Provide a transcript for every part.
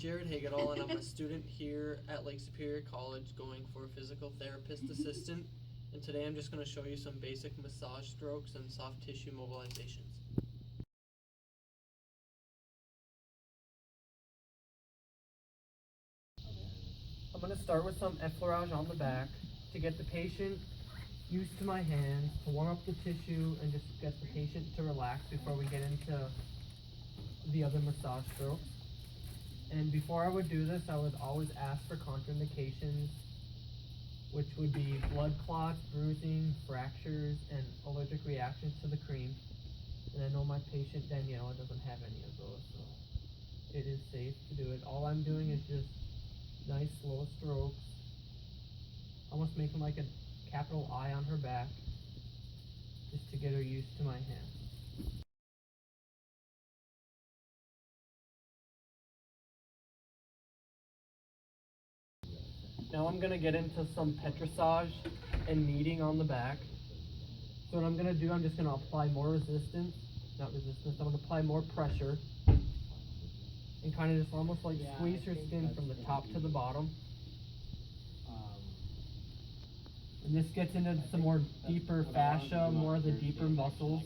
Jared Hagedall, and I'm a student here at Lake Superior College going for a physical therapist assistant. And today I'm just going to show you some basic massage strokes and soft tissue mobilizations. I'm going to start with some Effleurage on the back to get the patient used to my hands, to warm up the tissue and just get the patient to relax before we get into the other massage strokes. And before I would do this, I would always ask for contraindications, which would be blood clots, bruising, fractures, and allergic reactions to the cream. And I know my patient Daniela doesn't have any of those, so it is safe to do it. All I'm doing is just nice slow strokes, almost making like a capital I on her back, just to get her used to my hands. Now I'm going to get into some Petrissage and kneading on the back. So what I'm going to do, I'm just going to apply more resistance, I'm going to apply more pressure and kind of just almost like squeeze her skin from the top to the bottom. And this gets into some more deeper fascia, more of the deeper muscles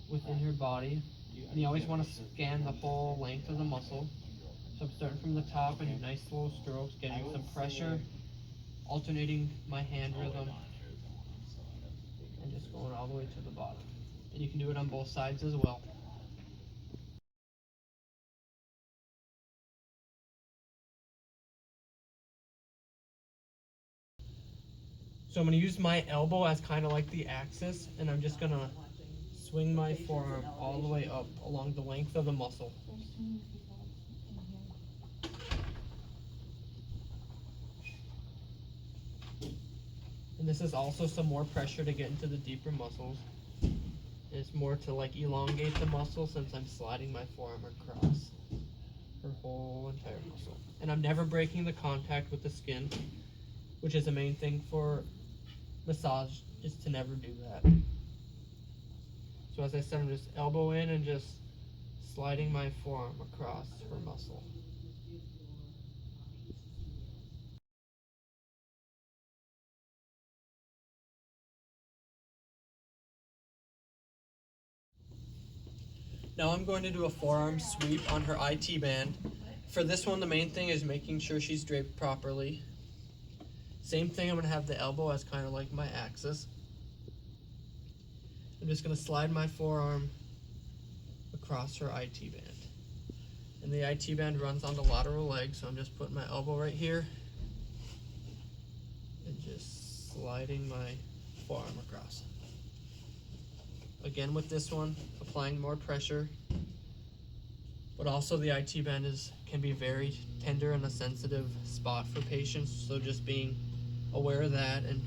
within her body. And you always want to scan the whole length of the muscle. So I'm starting from the top and nice slow strokes, getting some pressure, alternating my hand rhythm, and just going all the way to the bottom. And you can do it on both sides as well. So I'm going to use my elbow as kind of like the axis, and I'm just going to swing my forearm all the way up along the length of the muscle. And this is also some more pressure to get into the deeper muscles. It's more to like elongate the muscle since I'm sliding my forearm across her whole entire muscle. And I'm never breaking the contact with the skin, which is the main thing for massage, is to never do that. So as I said, I'm just elbow in and just sliding my forearm across her muscle. Now I'm going to do a forearm sweep on her IT band. For this one, the main thing is making sure she's draped properly. Same thing, I'm going to have the elbow as kind of like my axis. I'm just going to slide my forearm across her IT band. And the IT band runs on the lateral leg, so I'm just putting my elbow right here and just sliding my forearm across. Again with this one, applying more pressure, but also the IT band can be very tender and a sensitive spot for patients, so just being aware of that and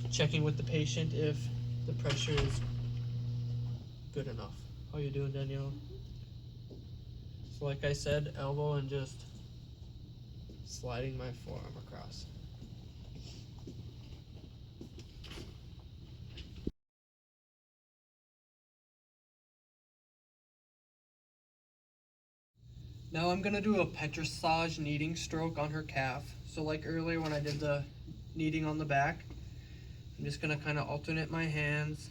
checking with the patient if the pressure is good enough. How you doing, Danielle? So like I said, elbow and just sliding my forearm across. Now I'm going to do a Petrissage kneading stroke on her calf. So like earlier when I did the kneading on the back, I'm just going to kind of alternate my hands,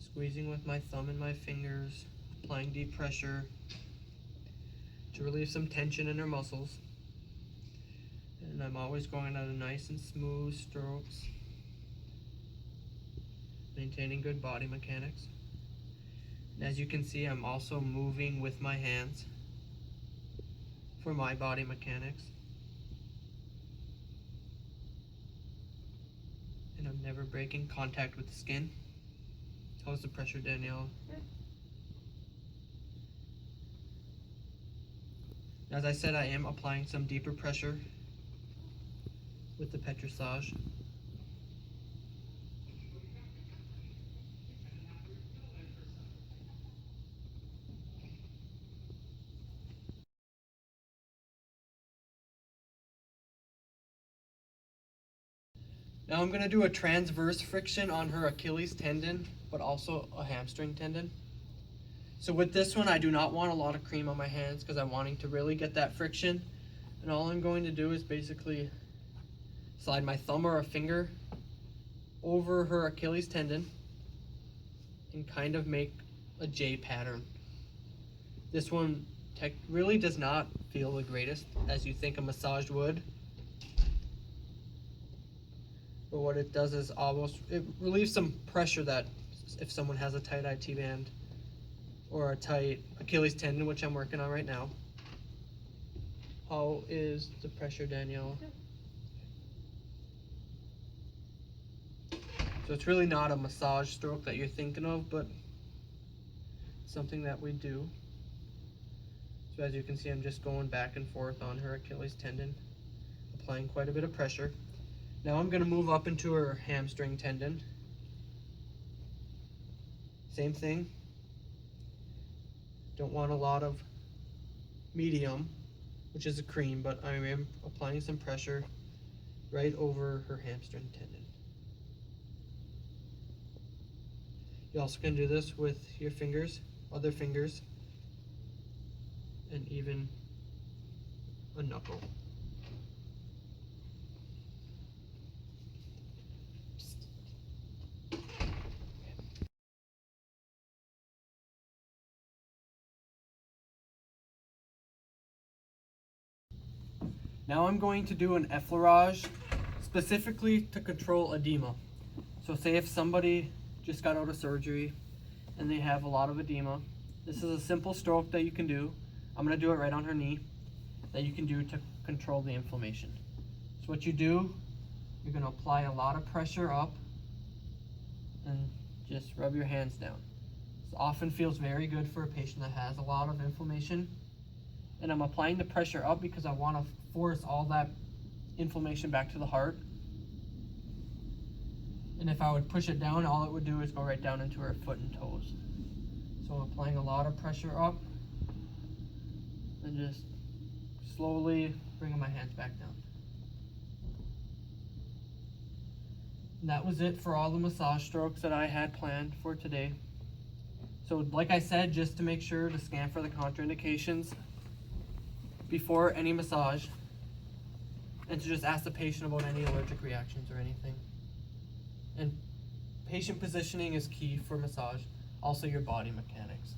squeezing with my thumb and my fingers, applying deep pressure to relieve some tension in her muscles. And I'm always going at a nice and smooth strokes, maintaining good body mechanics. And as you can see, I'm also moving with my hands for my body mechanics. And I'm never breaking contact with the skin. How's the pressure, Danielle? As I said, I am applying some deeper pressure with the Petrissage. Now I'm going to do a transverse friction on her Achilles tendon, but also a hamstring tendon. So with this one, I do not want a lot of cream on my hands because I'm wanting to really get that friction. And all I'm going to do is basically slide my thumb or a finger over her Achilles tendon and kind of make a J pattern. This one really does not feel the greatest as you think a massage would. But what it does is it relieves some pressure that if someone has a tight IT band or a tight Achilles tendon, which I'm working on right now. How is the pressure, Danielle? So it's really not a massage stroke that you're thinking of, but something that we do. So as you can see, I'm just going back and forth on her Achilles tendon, applying quite a bit of pressure. Now I'm going to move up into her hamstring tendon. Same thing. Don't want a lot of medium, which is a cream, but I am applying some pressure right over her hamstring tendon. You also can do this with your fingers, other fingers, and even a knuckle. Now I'm going to do an effleurage specifically to control edema. So say if somebody just got out of surgery and they have a lot of edema, this is a simple stroke that you can do. I'm going to do it right on her knee that you can do to control the inflammation. So what you do, you're going to apply a lot of pressure up and just rub your hands down. This often feels very good for a patient that has a lot of inflammation. And I'm applying the pressure up because I want to force all that inflammation back to the heart. And if I would push it down, all it would do is go right down into her foot and toes. So I'm applying a lot of pressure up and just slowly bringing my hands back down. And that was it for all the massage strokes that I had planned for today. So like I said, just to make sure to scan for the contraindications before any massage, and to just ask the patient about any allergic reactions or anything. And patient positioning is key for massage, also your body mechanics.